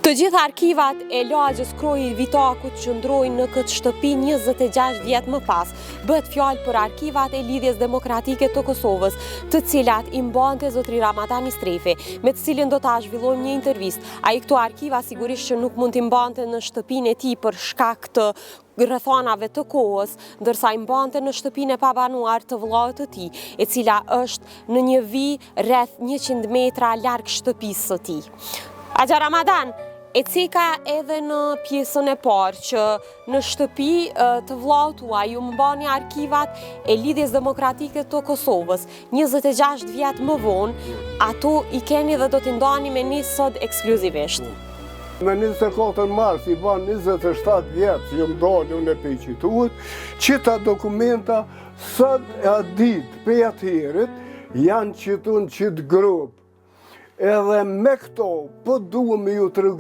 Të gjitha arkivat e lagjës Kroji Vitakut qëndrojnë në këtë shtëpi 26 vjet më pas. Bëhet fjalë për arkivat e Lidhjes Demokratike të Kosovës, të cilat i mbante zotri Ramadani Strefi, me të cilin do ta zhvillojmë një intervistë. Ai këto arkiva sigurisht që nuk mund t'i mbante në shtëpinë e tij për shkak të rrethonave të kohës, ndërsa i mbante në shtëpinë e pabanuar të vllaut të tij, e cila është në një vijë rreth 100 metra larg shtëpisë së tij. Axha Ramadan, e ceka edhe në pjesën e parë që në shtëpi të vllaut tuaj ju mbani arkivat e Lidhjes Demokratike të Kosovës. 26 vjet më vonë, ato i keni dhe do t'i ndani me ne sot ekskluzivisht. Me 24 mars i ban 27 vjetë që jëmë dalë unë e pejqituhet, qita dokumenta sot e ditë për atëherët janë qitun qitë grupë. Edhe me këto, po duhem ju të regu